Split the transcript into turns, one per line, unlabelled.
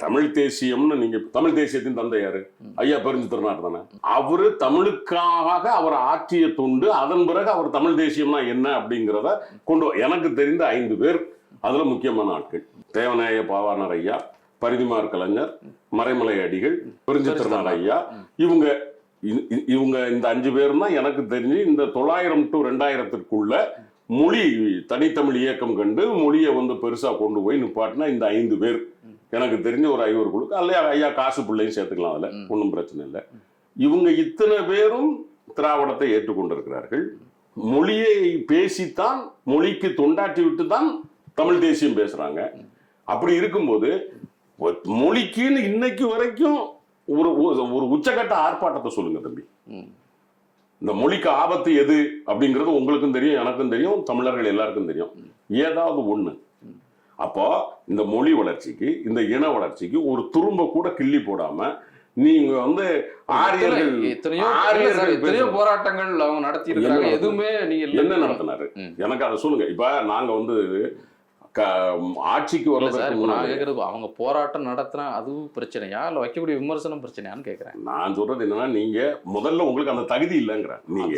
தமிழ் தேசியம்னு நீங்க தமிழ் தேசியத்தின் தந்தை யாரு? ஐயா பெருஞ்சித்திரனார் தானே. அவரு தமிழுக்காக அவர் ஆற்றிய தொண்டு, அதன் பிறகு அவர் தமிழ் தேசியம்னா என்ன அப்படிங்கிறத எனக்கு தெரிந்த 5 பேர் அதுல முக்கியமான ஆட்கள். தேவநாய பாவாணர் ஐயா, பரிதிமார் கலைஞர், மறைமலை அடிகள், பெருஞ்சித்திரனார் ஐயா, இவங்க இந்த 5 பேர் தான் எனக்கு தெரிஞ்சு இந்த 900 to 2000 மொழி தனித்தமிழ் இயக்கம் கண்டு மொழியை பெருசா கொண்டு போய் நிப்பாட்டினா இந்த 5 பேர் எனக்கு தெரிஞ்ச ஒரு 5 குழுக்கு. அல்ல ஐயா காசு பிள்ளையும் சேர்த்துக்கலாம், அதுல ஒன்றும் பிரச்சனை இல்லை. இவங்க இத்தனை பேரும் திராவிடத்தை ஏற்றுக்கொண்டிருக்கிறார்கள். மொழியை பேசித்தான், மொழிக்கு தொண்டாற்றி விட்டு தான் தமிழ் தேசியம் பேசுறாங்க. அப்படி இருக்கும்போது மொழிக்குன்னு இன்னைக்கு வரைக்கும் ஒரு உச்சகட்ட ஆர்ப்பாட்டத்தை சொல்லுங்க தம்பி. இந்த மொழிக்கு ஆபத்து எது அப்படிங்கிறது உங்களுக்கும் தெரியும், எனக்கும் தெரியும், தமிழர்கள் எல்லாருக்கும் தெரியும். ஏதாவது ஒண்ணு அப்போ இந்த மொழி வளர்ச்சிக்கு, இந்த இன வளர்ச்சிக்கு ஒரு துரும்ப கூட கிள்ளி போடாம நீங்க ஆரியர்கள்
எத்தனையோ போராட்டங்கள் அவங்க நடத்தி இருக்காங்க. எதுவுமே நீங்க
என்ன நடத்தினாரு எனக்கு அதை சொல்லுங்க. இப்ப நாங்க ஆட்சிக்கு
வர்றது அவங்க போராட்டம் நடத்தினா அதுவும் பிரச்சனையா இல்ல வைக்கக்கூடிய விமர்சனம் பிரச்சனையான்னு கேக்குறேன்.
நான் சொல்றது என்னன்னா, நீங்க முதல்ல உங்களுக்கு அந்த தகுதி இல்லைங்கிற நீங்க